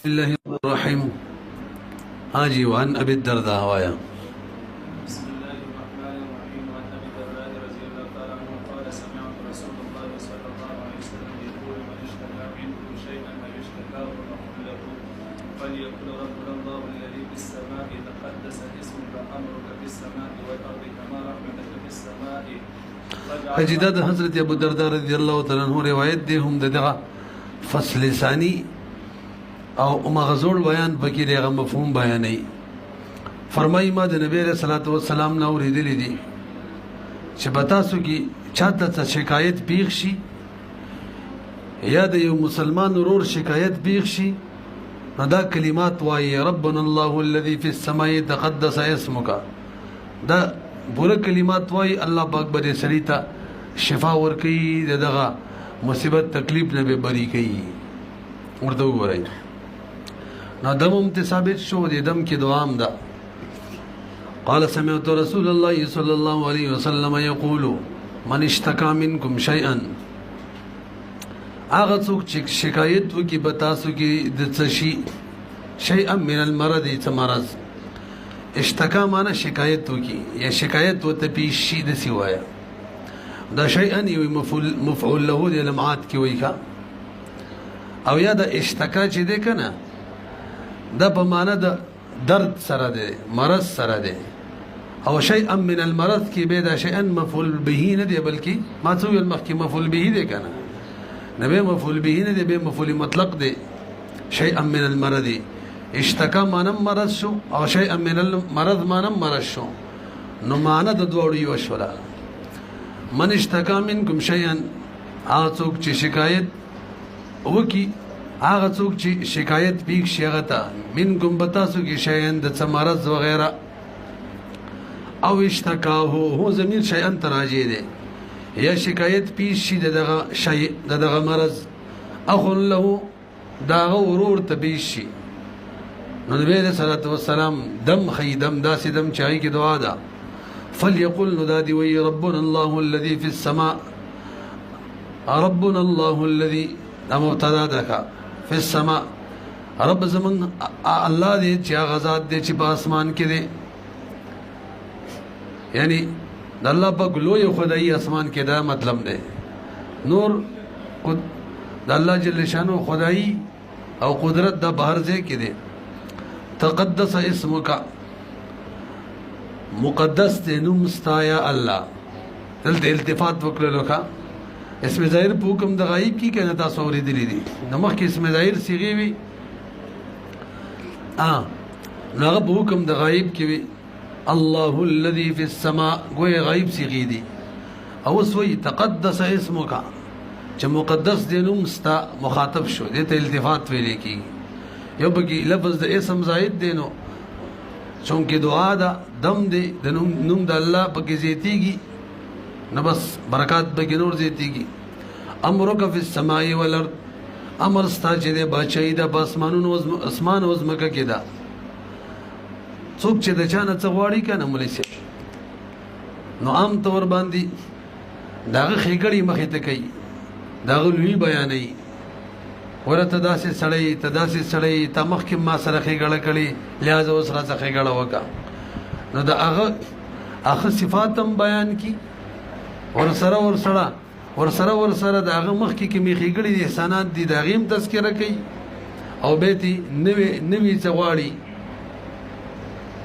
الله الرحيم. حاجي وعن أبي الدرداء وايا. بسم الله الرحمن الرحيم. وعن ابي الدرداء رضي الله تعالى عنه قال سمعت رسول الله صلى الله عليه وسلم يقول من اشتكى منكم شيئا او اشتكاه فقل له فليقل ربنا الله الذي في السماء تقدس اسمك امرك في السماء والارض كما رحمتك في السماء. اجداد حضرت ابو الدرداء رضي الله تعالى عنه روایت دی هم دغه فصل ثانی او مغزول بیان پکې دغه مفهوم بیانوي. فرمایي ما د نبی رسول الله والسلام نو ورېدلې دي چې بتاسو کې چاته څه شکایت پیښ شي یا د یو مسلمان ورور شکایت پیښ شي نو دا کلمات وایي ربنا الله الذي في السماء تقدس اسمك. دا پوره کلمات وایي الله پاک به سړي ته شفا ورکوي دغه مصیبت تکلیف نه به بری کوي. ورته وګورئ نو دم هم ثابت شو د دم کې دوام ده. قال سمعت رسول الله صلى الله عليه وسلم يقول من اشتكى منكم شيئا. هغه څوک چې شکایت وکي به تاسو کې د څه شي شيئا من المرض څه مرض. اشتکا معنی شکایت وکي یا شکایت وته پیش شي د سی وایا. دا شيئا یو مفعول له د لمعات کې وایي او یا د اشتکا چې ده کنه دا په معنی د درد سره ده مرض سره ده او شيئا من المرض کې به دا شيئا مفعول به نه دی بلکې ما څو یو مخکې مفعول به دی کنه نه به مفعول به نه دی به مفعول مطلق دی. شيئا من المرض اشتکا معنی مرض شو او شيئا من المرض معنی مرض شو نو معنی د دوړو یو شولا. من اشتکا منکم شيئا هغه څوک چې شکایت وکي هغه څوک چې شکایت پیښ شي هغه ته منکم بتاسو کې شيئا د څه مرض وغیرہ او اشتکاه هو ضمیر شيئا تراجع دی یا شکایت پیښ شي دغه شی دغه مرض اخو له داغه ورور ته پیښ شي نو نبی صلی الله علیه وسلم دم خیدم داسې دم چای کې دعا ده فليقل نادي وي ربنا الله الذي في السماء ربنا الله الذي مبتدا ده في السماء رب زمن الله دې چې غزاد دې چې په اسمان کې دې یعنی د الله په لوی خدای اسمان کې دا مطلب دی. نور د الله جل شانو خدای او قدرت د بهر ځای کې دی. تقدس اسمک مقدس دې نوم ستا یا الله. دلته التفات وکړلو کا اسم ظاهر په حکم د غایب کې کنه تاسو اورېدلې دي نو مخکې اسم ظاهر صيغه وي نو په حکم د غایب کې وي الله الذي في السماء گویا غایب صيغه دي او سوی تقدس اسمک چې مقدس دې نوم ستا مخاطب شو دې ته التفات ویل کی یو بګي لفظ د اسم زائد دی نو چونکه دعا دا دم دې د نوم د الله پکې زیاتیږي نو بس برکات به نور زیاتیږي. امرک فی السماء والارض امر ستا چې د بچی د اسمانونو اسمان او زمکه کې دا څوک چې د چانه څه غواړي کنه مولوی سي نو عام طور باندې داغه خېګړی مخې ته کوي داغه لوی بیانې ورته داسې سړی تداسې سړی ته مخکې ما سره خېګړه کړي لہذا اوس را څه خېګړه وکا نو دا هغه صفات هم بیان کی ورسره د هغه مخکې کې میخې ګړي د احسانات دي د هغې هم تذکره کوي او بیتي نوي څه غواړي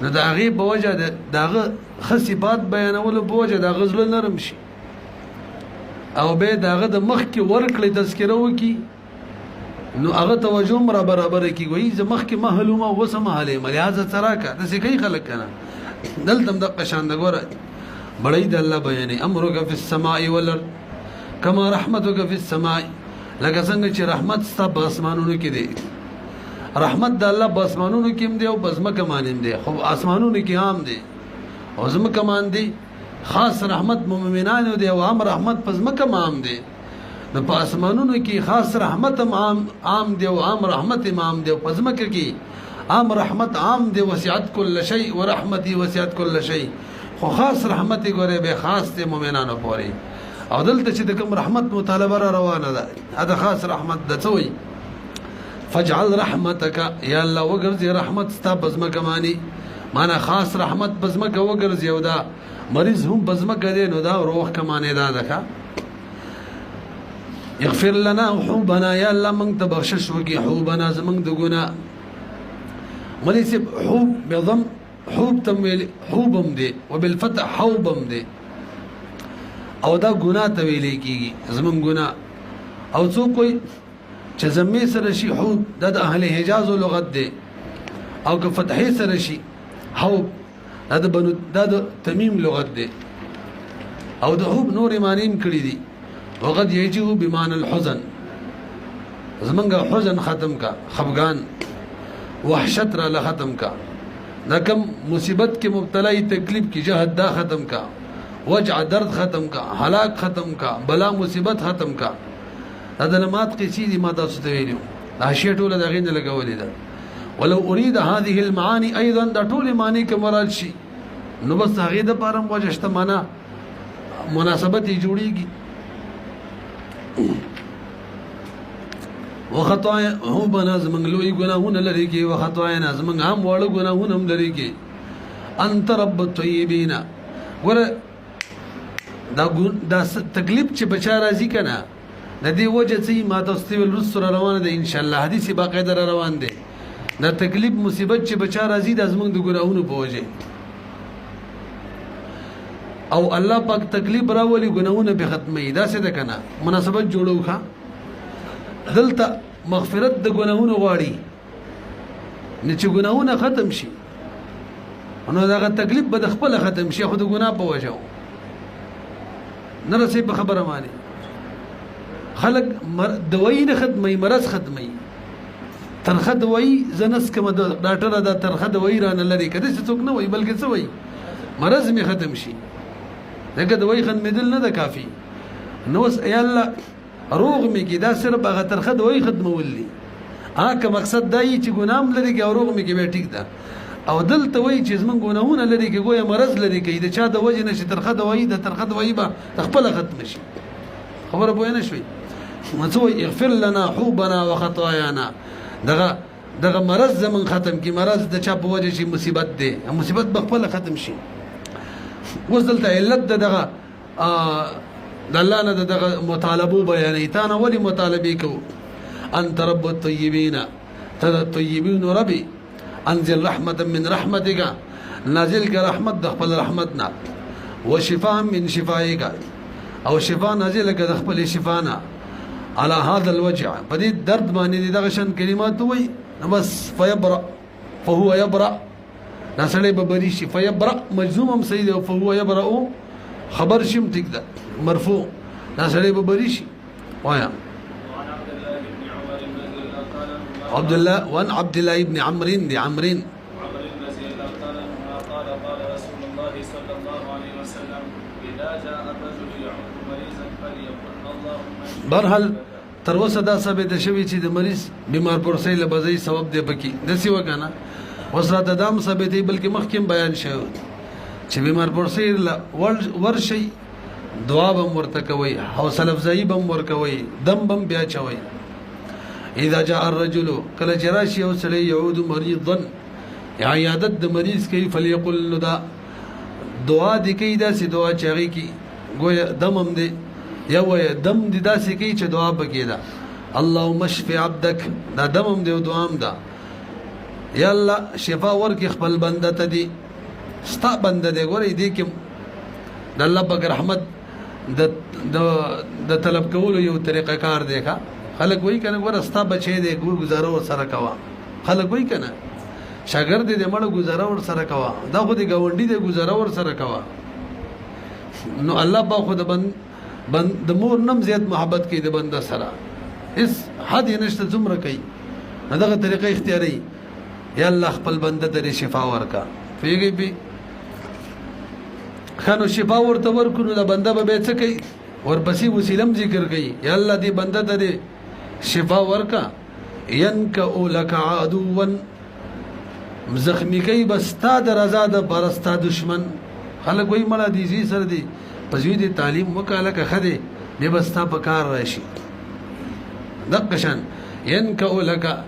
نو د هغې په وجه د هغه ښه صفات بیانولو په وجه د هغه زړه نرم شي او بیا د هغه د مخکې ورکړې تذکره وکړي نو هغه توجه هم را برابره کړي وایي زه مخکې محلومه اوس هم حالیم لهذا څه راکړه داسې کوي خلک که نه دلته هم دقه شان ده ګوره بڑی د الله بیانې امرک فی السماء والارض کما رحمتک فی السماء لکه څنګه چې رحمت ستا په اسمانونو کې دی. رحمت د الله په اسمانونو کې هم دی او په ځمکه باندې هم دی خو اسمانونو کې عام دی او ځمکه باندې خاص رحمت مؤمنانو دی او عام رحمت په ځمکه هم عام دی. نو په اسمانونو کې خاص رحمت هم عام دی او عام رحمت هم عام دی او په ځمکه کې عام رحمت عام دی وسعت كل شيء ورحمتي وسعت كل شيء خو خاص رحمت ګوره به خاص ته مؤمنانو پورې او دلته چې د کوم رحمت مطالبه را روانه ده دا خاص رحمت د څوی فاجعل رحمتك یا الله وګرځي رحمت ستا بزمکه مانی معنا خاص رحمت بزمکه وګرځي او دا مریض هم بزمکه دی نو دا روح کمانه دا ده اغفر لنا حوبنا یا الله موږ ته بخشش وکي حوبنا زموږ د ګناه مریض حوب بضم حوب تمویل حوبم دی وبالفتح حوبم دی او دا ګناه ته ویل کیږي زموږ ګناه او څوک کوئی چې زمي سره شي حوب د اهل حجاز لغت دی او که فتحې سره شي حوب د تمیم لغت دی او د حوب نور معنی کړی دي وقد يجيء بمعنى الحزن زمنګ حزن ختم کا خفغان وحشت را ختم کا دا کم مصیبت کې مبتلا تکلیف کی جهد دا ختم کا وجع درد ختم کا هلاک ختم کا بلا مصیبت ختم کا دا نمات قصې دي ما تاسو ته ویلو دا شی ټول دا غین لګولې ده ولو اريد هذه المعاني ايضا دا ټول معنی کې مراد شي نو بس هغه د پارم وجشت معنا مناسبت جوړیږي وخطايا هو بنا زمنګ لوی ګناهونه لري کې وخطايا زمنګ هم وړ ګناهونه هم لري کې انت رب الطيبين ور دا تکلیف چې بچا راځي کنه د دې وجه چې ما تاسو ول رسول روانه ده ان شاء الله حدیث باقاعده روان ده دا تکلیف مصیبت چې بچا راځي د زمنګ د ګناهونو په وجه او الله پاک تکلیف راولي ګناهونه به ختمي دا څه ده کنه مناسبت جوړو ښا دلته مغفرت د ګناهونو غواړي نه چې ګناهونه ختم شي نو دا تکلیف به د خپل ختم شي خو د ګناه په وجه نه رسې په خبره مانی خلق دوايي نه ختمي مرض ختمي ترخه دوايي زنس کوم ډاکټر دا ترخه دوايي رانه لري کده څه څوک نه وای بلکې څه وای مرض می ختم شي دغه دوايي ختمېدل نه ده کافي نو یا الله روغ می کی دا صرف هغه ترخه دوايي ختمول دي هغه مقصد دای چې ګنام لري کې او روغ می کې به ټیک ده او دلته وای چې زمون ګناهونه لري کې ګویا مرض لري کې د چا د وجه نشي ترخه دوايي د ترخه دوايي به خپل ختم شي خبره پوه نه شوي مڅوي اغفر لنا حوبنا وخطايانا دغه مرض زمون ختم کی مرض د چا په وجه شي مصیبت دی مصیبت به خپل ختم شي وصلت علت دغه د الله نه دغه مطالبه بیانې تا نه ولي مطالبه کو انت رب الطيبين تد الطيبين ربي انزل رحمه من رحمتك نازل کا رحمت د خپل رحمتنا وشفاء من شفائك او شفاء نازل کا د خپل شفانا على هذا الوجع بدي درد باندې دغه شن کلمات وي بس فيبرأ فهو يبرأ نسړې به بری شي فيبرأ مجزوم سيد فهو يبرأ خبر شم ټیک ده مرفوع نسړې به بری شي وایا عبد الله وان عبد الله ابن عمرو دي عمرين برحال تر وسه دا ثابت شوی چې د مریض بیمار پرسې لبزي سبب دی پکې دسی وکنه وسره د دام ثابت بلکې مخکې بیان شوی چې بیمار پرسې ورشي دعا بم ورته کوي حوصله افزایی بم ور کوي دم بم بیا چوي اذا جاء الرجل کله جراشي او سړی يعود مريضا عیادت د مریض کوي فليقل دا دعا دی کوي دا سي دعا چاغي کی ګویا دمم دی یو دم دی دا سي کوي چې دعا بکې دا اللهم اشف عبدك دا دمم دی دعام دا یا الله شفا ورکي خپل بنده ته دي ستا بنده دی ګورې دي کې د الله پاک رحمت د طلب کولو یو طریقه کار دی ښا خلک وای کنه ور استا بچي دی گزاره ور سره کوا خلک وای کنه شاګرد دې مړ گزاره ور سره کوا دا خو دې گاونډي دې گزاره ور سره کوا نو الله با خو د مور نم زیات محبت کوي د بنده سره اس حد نشته زمره کوي دغه طریقه اختیاري یا الله خپل بنده ته شفا ورکا پیږي به خانو شفا ورته ورکونو د بنده به څه کوي ورپسې وسیلم ذکر کوي یا الله دې بنده ته شفا ورکا ينكأ لك عدوا زخمی کوي بستا د رضا د پرستا دشمن خلک وای مړه دي زی سره دي پزوی دي تعلیم وکاله که خده به بستا په کار راشي دقشن ينكأ لك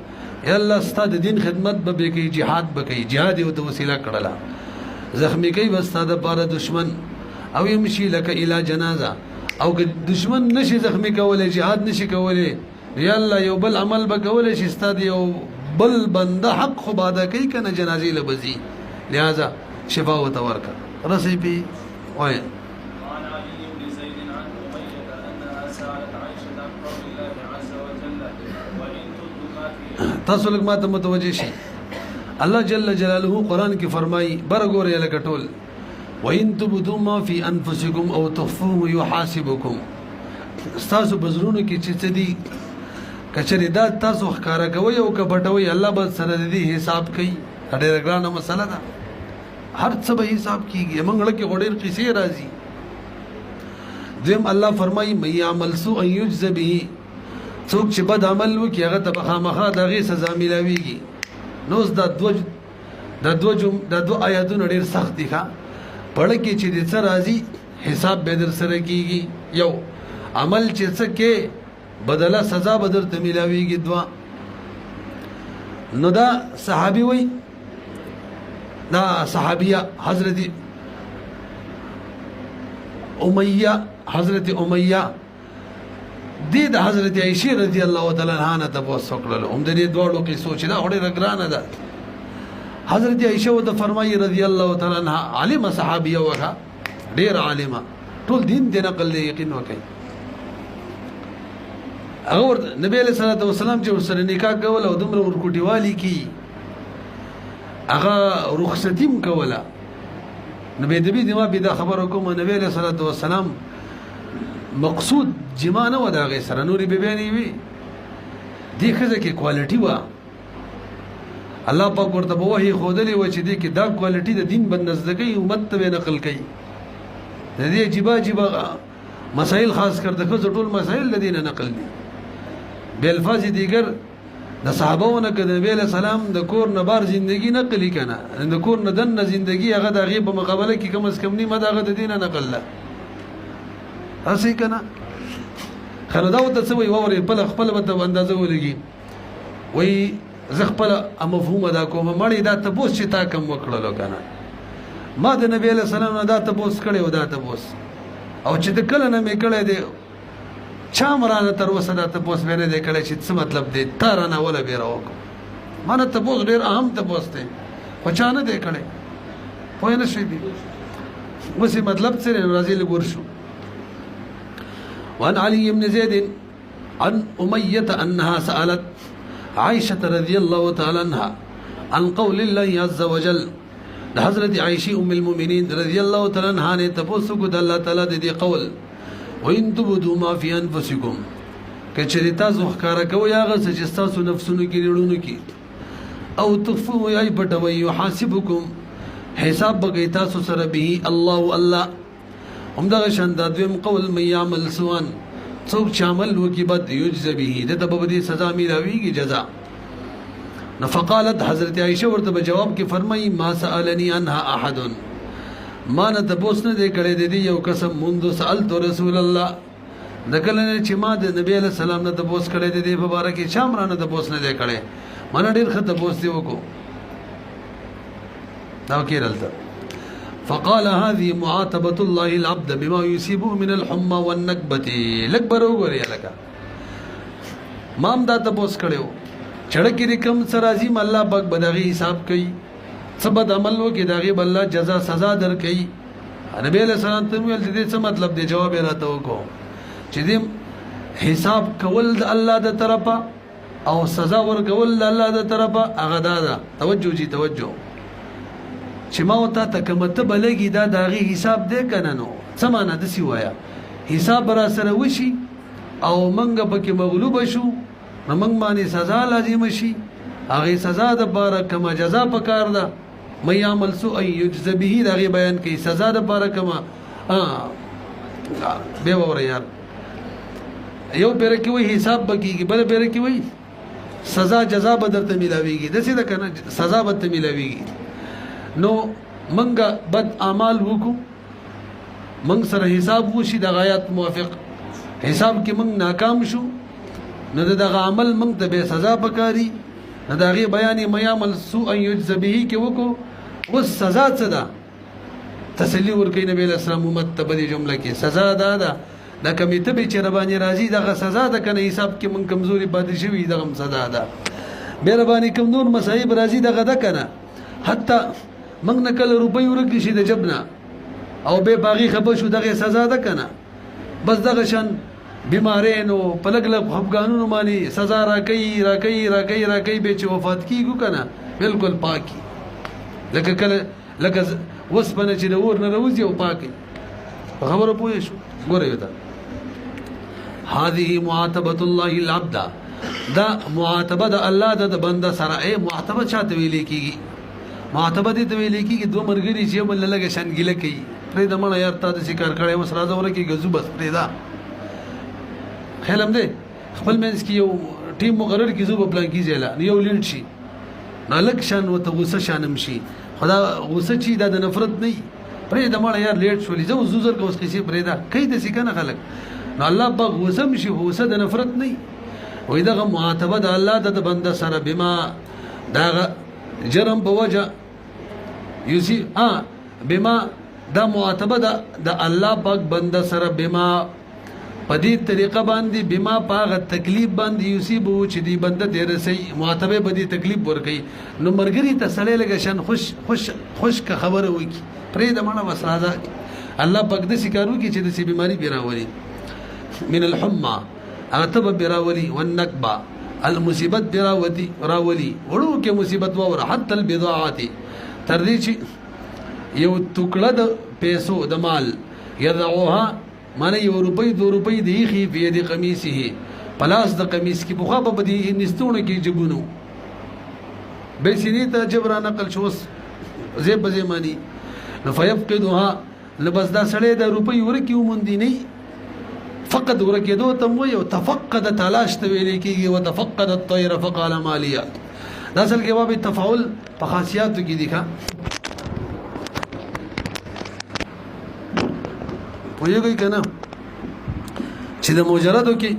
یا الله ستا د دین خدمت به کوي جهاد به کوي جهاد یو ته وسیله کړله زخمی کوي بس ستا د پاره دشمن او يمشي لك الى جنازه او که دشمن نشي زخمی کولای جهاد نشي کولای یا الله یو بل عمل به کولای شي ستا د یو بل بنده حق خو بادا کوي کنه جنازې لبزي لہذا شفا وتورکا رسی پی وای وعن علي بن زيد عن أمية أنها سألت عائشة عن قول الله عز وجل وإن تبدوا ما في تاسو لږ ماته متوجه شي الله جل جلاله قرآن کې فرمایي برګورې لکه ټول وإن تبدوا ما في أنفسكم أو تخفوه يحاسبكم تاسو بزرونو کې چې څه دي کچری دا تاسو ښکارا کوي او کپټوي الله به سره دې حساب کوي ډېر ګرانه مسله ده هر څه به حساب کیږي موږ لکه غوډیر قصې راځي دیم الله فرمایي مې عمل سوء یجز به څوک چې بد عمل وکي هغه ته خامخا دغه سزا ملاويږي نو د دو آیاتونو ډېر سخت دي ښا پړ کې چې د څه راځي حساب به در سره کیږي یو عمل چې څه کې بدله سزا بدر ته ملاويږي دوا نو دا صحابي وای دا صحابیہ حضرت امیہ دی د حضرت عائشہ رضی الله تعالی عنها نه تاسو کړل هم د دې دوړو کې سوچ دا اورې رګرانه ده حضرت عائشہ وته فرمایي رضی الله تعالی عنها عالم صحابیہ وغه ډیر عالمه ټول دین دې نقل یقین وکړي اور نبی علیہ الصلوۃ والسلام چې ورسره نکاح کول او دمر ورکوټی والی کی هغه رخصتیم کوله نبی دې ما به دا خبر کوم نبی علیہ الصلوۃ والسلام مقصود جما نه ودا غي سره نوري به بیانې وي دې خزه کې کوالټي وا الله پاک ورته به وਹੀ خودلې و چې دې کې دا کوالټي د دین بندزدګي امت ته نقل کړي د دې جبا مسائل خاص کر د خزه ټول مسائل د دین نقل دي بالفاظ دیگر د صحابهونو کې د نبی له سلام د کور نه بار ژوندۍ نقلی کنه د کور نه دنه ژوندۍ هغه د غیب په مقابله کې کم از کم نه مداغه د دینه نقل له اسی کنه خندا وته څه وی وره په خپل به اندازه ولګي وای زه خپل مفهوم ادا کوم مړی دا تبوس چې تا کم وکړلو کنه ما د نبی له سلام نه دا تبوس کړي او دا تبوس او چې د کله نه مې کړي دی چا مرانه تر وسه دا تبوس باندې د کړي چې څه مطلب دی تر نه ولا بیره وکړه مانه تبوس ډیر اهم تبوس دی خو چا نه دی کړي پوه نه شي دی وسی مطلب څه راځي لګور شو وعن علي بن زيد عن أمية أنها سألت عائشة رضي الله تعالى عنها عن قول الله عز وجل حضرت عائشة أم المؤمنين رضي الله تعالى عنها نے تپوسو کو الله تعالی دې قول وإن تبدوا ما في أنفسكم کچری تاسو ښکارا کوي هغه چې تاسو نفسونو کې لړونو کې او تخفوا ای پټوي يحاسبكم حساب بګی تاسو سره به الله هم دا شان د دویم قول مې عمل سوان څوک چې عمل وکي بد یجز به د تبدی سزا میراویږي جزاء نفقالت حضرت عائشہ ورته جواب کې فرمایي ما سالني عنها احد ما نه تبوس نه دی کړی دی یو قسم منذ سالت رسول الله دکلنه چې ما د نبی له سلام نه تبوس کړی دی په باره کې شامره نه تبوس نه دی کړی ما ډیر ښه تبوس دی وکړو دا کېرلته فقال هذه معاتبة الله العبد بما يصيبه من الحمى والنكبة لکبر وګوري لکه مام دا تبوس کړو چړکی رقم سرازی الله پاک بدغه حساب کوي سبد عمل وکي داغه بل جزاء سزا در کوي نبی له سلام ته ویل دې څه مطلب دی جواب راته وکړو چې دې حساب کول د الله د طرفه او سزا ورکول د الله د طرفه هغه دا توجه چې ما وته تکمته بلګي دا داغي حساب دی کنه نو سمانه د سی وایا حساب را سره وشي او منګه پکې مغلوب شو نو منګ باندې سزا لازم شي هغه سزا د بار کما جزاء پکار ده مې عمل سو ای یجز به دغه بیان کوي سزا د بار کما به وره یار یو پیر کې وای حساب بکیږي بل پیر کې وای سزا جزاء بدرته ملاويږي د څه د کنه سزا بدته ملاويږي نو منګه بد اعمال وکړو منګ سره حساب وشي د غایات موافق حساب کې منګ ناکام شو نو دغه عمل منګ ته به سزا پکاري دا غي بیان ما يعمل سوء يجز به کې وکړو اوس سزا څه ده تسلی ورکړي نبی له سلام امت ته په دې جمله کې سزا ده دا کمیته به چې ربانی راضي دغه سزا ده کنه حساب کې من کمزوري پاتې شوی دغه سزا ده به ربانی کوم نور مصائب راضي دغه ده کنه حتی موږ نه کله روپۍ ورکړي شي د جبنا او به باغی خبر شو دغه سزا ده کنه بس دغه شان بیمارینو پلګ لګ خفګانونو باندې سزا راکې به چې وفات کیږي کنه بالکل پاکي لکه وسپنه چې د اور نه راوځي او پاکي خبره پوه شو ګوره یو دا هذه معاتبه الله العبد دا معاتبه د الله د بنده سره معاتبه چاته ویل کیږي معاتبه دې ته ویل کیږي دوه مرګري چې بل لګه شنګیله کوي پرې د مړ یار ته د شکار کړي وس راځه ورکه غزو بس پرې دا خیالم دې خپل منځ کې یو ټیم مقرر کی زو په پلان کې ځلا یو لینټ شي نالک شان وته غوسه شانم شي خدا غوسه چی دا د نفرت نه پرې د مړ یار لیټ شولې زو زوزر کوس کیسه پرې دا کای د سکنه خلک نو الله په غوسه مشي غوسه د نفرت نه وې دا معاتبه د الله د بنده سره بما دا جرم په وجه یوسی بما دا معاتبه د الله پاک بنده سره بما په دې طریقه باندې بما پاغه تکلیف باندې یوسیب و چې دی بنده دې رسي معاتبه به دې تکلیف ورکي نو مرګري ته سړی لګه شان خوش کا خبره وکي پرې د مړه وسراده الله پاک دې سکارو کې چې د سی بیماری بیراولي من الحمى اتب بیراولي والنكبه المصیبت براوتی راولي وړو کې مصیبت و حتى البضاعه تر دې چې یو ټوکړه د پیسو د مال يضعوها معنی یو روپۍ دو روپۍ دی خي په دې قمیصه پلاس د قمیص کې بخوا په دې نستونه کې جبونو به سینې ته جبر نقل شوس زیب زمانی نو فيفقدها لبس دا سړی د روپۍ ورکی ومندي نه فقد ورکیدو تم وي او تفقد تلاش ته ویل کېږي او تفقد الطير فقال ماليه دا اصل کې باب تفاعل په خاصیاتو کې دي ښا ویږي کنه چې د مجردو کې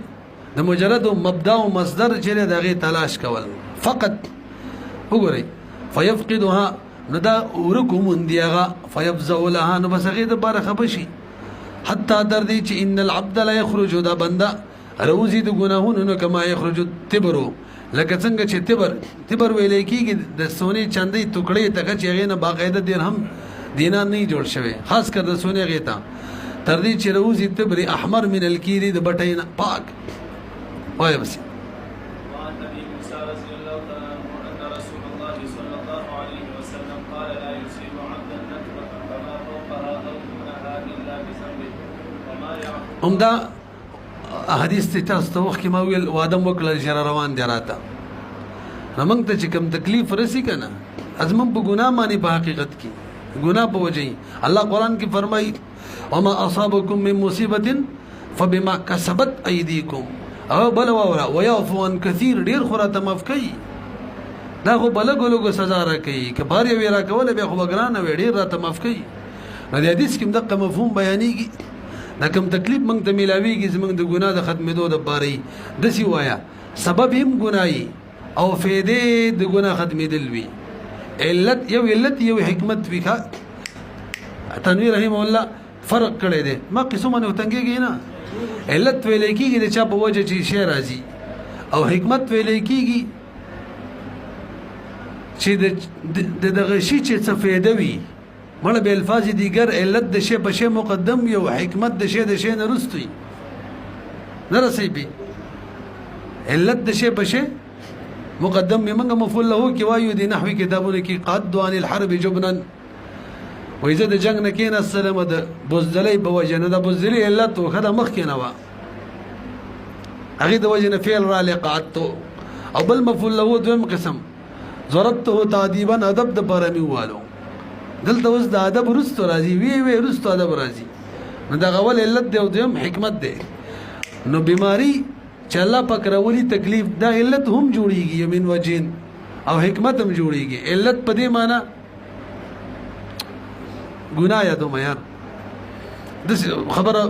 د مجردو مبدا او مصدر چې دغه تلاش کول فقط وګورئ فيفقدها ندا ورکوم اندیغه فيفزع لها نو بسغه د بار خبشي حتى در دي چې ان العبد لا يخرج دا بنده روزي د ګناهونو کما يخرج تبرو لکه څنګه چې تبر ویلې کېږي د سونې چاندې ټوکړې تکه چې غینه باقاعده درهم دینار نه جوړ شوی خاص کر د سونې غیتا تر دې چې روزي تبر احمر من الكيري د بټین پاک وای بس همدا حدیث ته تاسو وخت کې ما ویل وادم وکړل چې روان دي راته موږ ته چې کوم تکلیف رسی کنه ازمن په ګناه باندې په حقیقت کې ګناه په وجه الله قران کې فرمایي وما اصابكم من مصيبه فبما كسبت ايديكم او بل ويعفو عن كثير ډیر خراته مفکي دا خو بلګولو سزا راکې کبار یې را کول به خو بګرانه وړي ډیر راته مفکي د حدیث کې دغه مفهوم بیانېږي دا کوم تکلیف موږ ته ملاويږي زموږ د ګناه د ختمېدو د باري د سی وایا سبب هم ګناي او فائدې د ګناه ختمېدل وي علت یو حکمت وکا تنویر رحم الله فرق کړی دی ما قسمه نه وتنګيږي نه علت ویل کېږي د چا په وجه چې شی راځي او حکمت ویل کېږي چې د دغه شی چې څه فائدہ وي مړه به الفاظ دیگر علت د شی په شی مقدم یو حکمت د شی نه رستوي نه رسېږي علت د شی په شی مقدم موږ مفعول له کې وایو د نحوی کتابونو کې قد عن الحرب جبنا وإذا د جنگ نه کین السلام د بوزدلې په وجه نه د بوزدلې علت خدای مخ کې نه و هغه د وجه نه فعل را لقعت او بل مفعول له دویم قسم ضربته تعذيبا ادب د برمي والو دلته اوس د ادب رستو راځي وی رستو ادب راځي نو دا غول علت دی او دویم حکمت دی نو بیماری چې الله پاک راولي تکلیف دا علت هم جوړيږي یمن وجین او حکمت هم جوړيږي علت په دې معنی ګناه یادو مې د خبره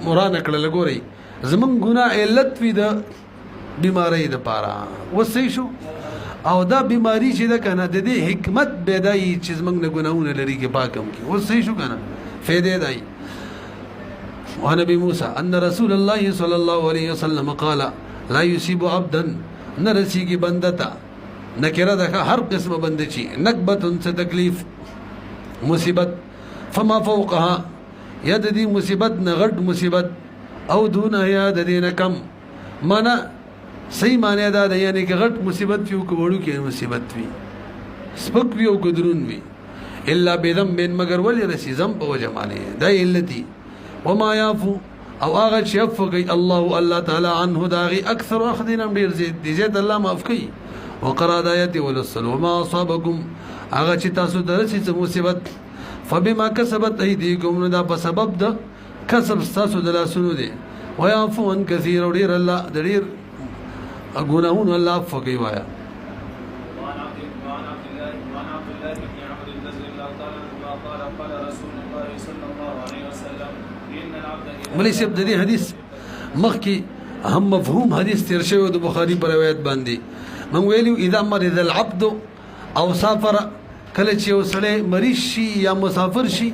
مرانه کړل ګوري زمون ګناه علت وی د بیماری د پاره وسې شو او دا بیماری چې ده کنه د دې حکمت بدای چې زمنګ نه ګناونه لري کې پاکم کې اوس صحیح شو کنه فائدې دای ونبي موسى ان رسول الله صلى الله عليه وسلم قال لا يصيب عبدا نرسيږي بندتا نکره ده هر قسمه بند چی نکبتن څه تکلیف مصیبت فما فوقها ید دې مصیبت نه غټ مصیبت او دون یا د دې نه کم معنا صحیح معنی دا ده یعنی که غټ مصیبت وي او وړو کې مصیبت وي سپک وي او ګدرون وي الا بذنب مگر ولې رسی ذنب په وجه معنی دا علتي وما يعفو او هغه چې عفو کوي الله تعالی عنه داغي اکثر اخذنا ډیر زیات الله معاف کوي وقرا دایت ولسل وما اصابكم هغه چې تاسو درسي څه مصیبت فبما كسبت ايديكم دا په سبب د کسب تاسو د لاسونو دي ويعفو عن كثير ډیر الله ډیر ګناهونه الله عفو کوي وایا مولوی صاحب د دې حدیث مخکې هم مفهوم حدیث تیر شوی د بخاری پر روایت باندې من ویلو اذا مرض العبد او سافر کله چې وسړی مریض شي یا مسافر شي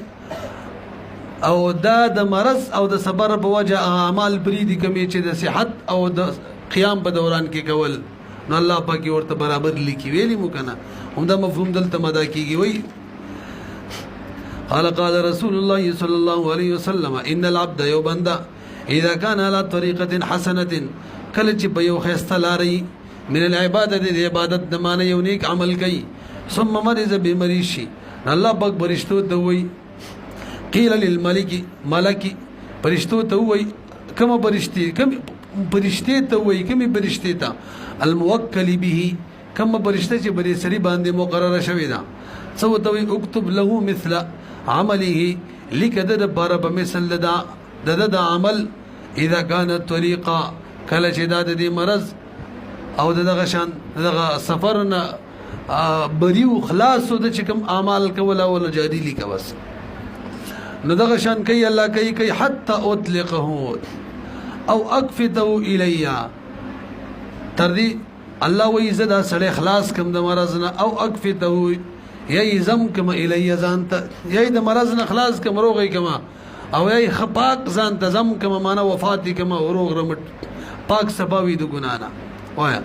او دا د مرض او د صبر په وجه اعمال بریدي کمی چې د صحت او د قیام په دوران کې کول نو الله پاک ورته برابر لیکي ویلی مو کنه هم دا مفهوم دلته مدا کیږي وای قال رسول الله صلى الله عليه وسلم ان العبد يبندا اذا كان على طريقه حسنه کله چې په یو خسته لاري من العبادت د عبادت د معنی یو نیک عمل کوي ثم مرض بمریشي الله پاک برشتو ته وای قيل للملك فرشتو ته وای کوم فرشتي کوم فرشتي ته وای کوم فرشتي ته الموکل به کوم فرشته چې بری سری باندې مقرره شوی دا څو ته وای اكتب له مثل عمله لکد بار بمثل دا عمل اذا كانت طريقه کله چې دا د مرض او دغه شان دغه سفرنا بریو خلاص د چکم اعمال کولا ولا جاری لیکا بس نو دغه شان کوي الله کوي حتى اطلقه او اكفته الي تر دې الله وی زدا سره خلاص کم د مرض نه او اكفته یای زم کما الی ځانت یای د مرض نه خلاص کم روغی کما او یای خپاک ځانت زم کما معنا وفات کما روغ رمټ پاک سباوی د ګنا نه وایا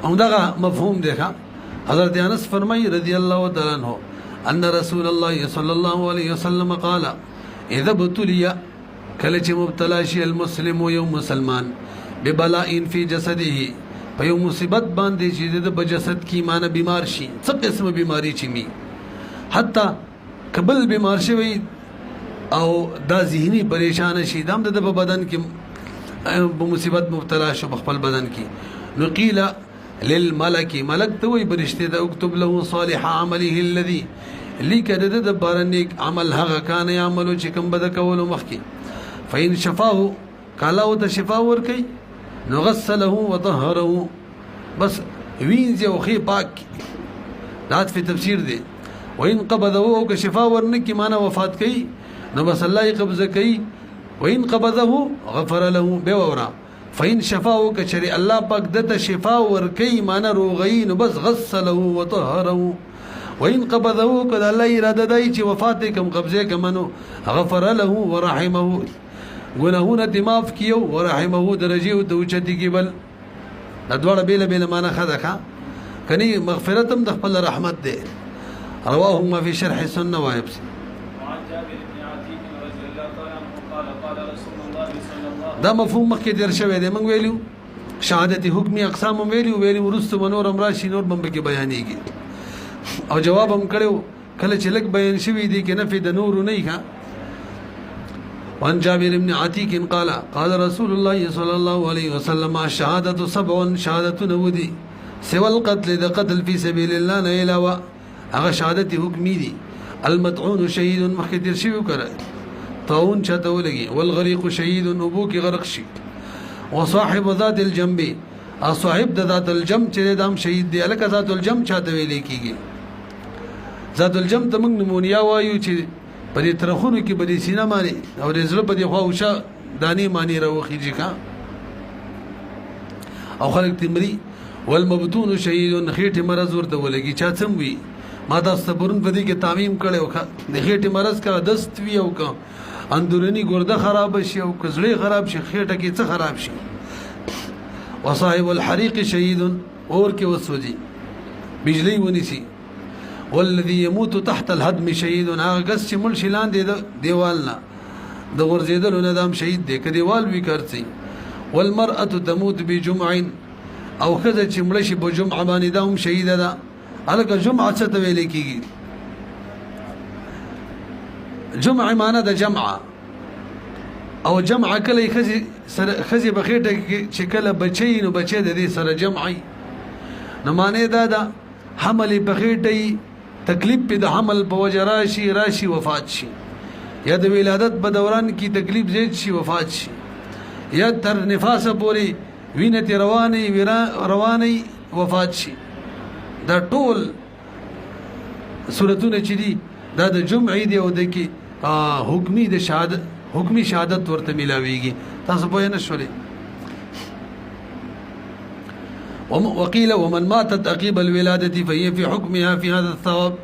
همدغه مفهوم دی حضرت انس فرمای رضی الله تعالی عنہ ان رسول الله صلی الله علیه وسلم قال اذا ابتلي کله چې مبتلا شي المسلم یو مسلمان ببلاء فی جسده په یو مصیبت باندې چې د جسد کی معنی بیمار شي څه قسم بیماری چي می حتی قبل بیمار شي او دا ذهنی پریشان شي دم د بدن کې په مصیبت مبتلا شو خپل بدن کې نقیل للملك ملک ته وي برشته د اكتب له صالح عمله الذي لکد د بارنیک عمل هغه کان یعملو چې کوم بد کول مخکي فإن شفاه قال او ته شفا ور کوي نو غسله وطهره بس وینځ او خي پاک رات په تفسیر دی وإن قبضه او که شفا ورنکی معنا وفات کوي نو بس الله قبضه کوي وإن قبضه غفر له بورا فإن شفاه كشري الله پاک دته شفا ور کوي معنا روغي نو بس غسله وطهره وإن قبضه کله الله اراده دی چې وفات کم قبضه کمنو غفر له ورحمه گناهونه دماف کیو ورحمه درجه او دوچتی کی بل ادوړه بیل بیل معنا خدخه کني مغفرتم د خپل رحمت دی رواه ما في شرح السنه وابس دا مفهوم مخکې در شوی دی موږ ویلو شهادت حکمی اقسام ویلو ورستو منور امراشي نور بم کې بیانېږي او جواب هم کړو کله چې لک بیان شوی دی کې نفي د نور نه ښه وان جابر بن عتيق قال رسول الله صلى الله عليه وسلم الشهاده سبع شهادت نودي سوى القتل ده قتل في سبيل الله نه علاوه هغه شهادت حکمی دي المطعون شهيد مخدر شي وکړه طاعون چاته ولګي والغريق شهيد ابوك غرق شي وصاحب ذات الجنب صاحب ذات الجنب چې دام شهید دی الک ذات الجنب چاته ویل کیږي ذات الجنب ته موږ نمونیا وایو چې په دې ترخونو کې به دې سینه ماني او د زړه په دې خوا اوشه دانې ماني راوخیږي کا او خلک تمري والمبتون شهید خېټه مرض ورته ولګي چا څم وي ما دا صبرون په دې کې تعمیم کړو د خېټه مرض کا دست وی او کا اندرونی ګرده خراب شي او کزړې خراب شي خېټه کې څه خراب شي وصاحب الحريق شهید اور کې وسوځي بجلی ونیسي والذي يموت تحت الهدم شهید هغه کس چې مړ شي لاندې دیوال نه د غرزیدلو نه دام شهید دی که دیوال وی کرسي والمرأة تموت بجمع او خزه چې مړ شي په جمعه باندې دا هم شهیده ده الګ جمعه څه ته ویل کیږي جمعه معنا د جمعه او جمعه کله خزه بخېټه چې کله بچي نو بچي د دې سره جمعي نو معنی دا ده حمل بخېټه تکلیف په د حمل په وجه راشي وفات شي یا د ولادت په دوران کې تکلیف زیات شي وفات شي یا تر نفاسه پورې وینه رواني وفات شي دا ټول صورتونه چې دي دا د جمعې دی او د کې حکمی شهادت ورته ملاويږي تاسو په نه شولې وقيل ومن ماتت عقب الولاده فهي في حكمها في هذا الثواب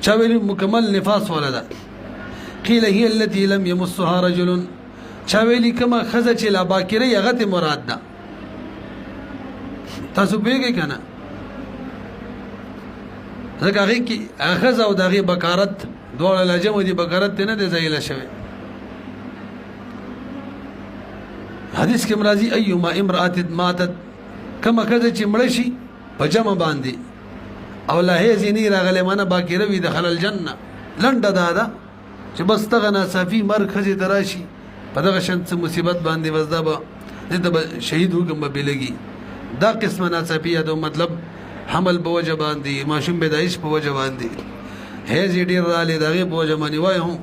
شاول مكمل نفاس ولدا قيل هي التي لم يمسها رجل شاول كما خزه چې لا باکره یغه مراد ده تاسو پیګی کنه ځکه هغه کې اخذ او دغه بکارت دوه لجمه دي بکارت نه ده زایله شوی حدیث کې مرضی ايما امراه ماتت کما کده چې مړ شي په جمع باندې او لا هي زینی راغله منه باکره وی دخل الجنه لنډه دادا چې بس تغنا صفي مرکز دراشي په دغه شنت مصیبت باندې وزدا به شهید حکم به لګي دا قسمه ناصفیه دا مطلب حمل په وجه باندې ماشوم پیدایش په وجه باندې هي ډیر را لې دغه په وجه باندې وای هم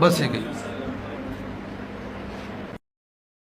بس یې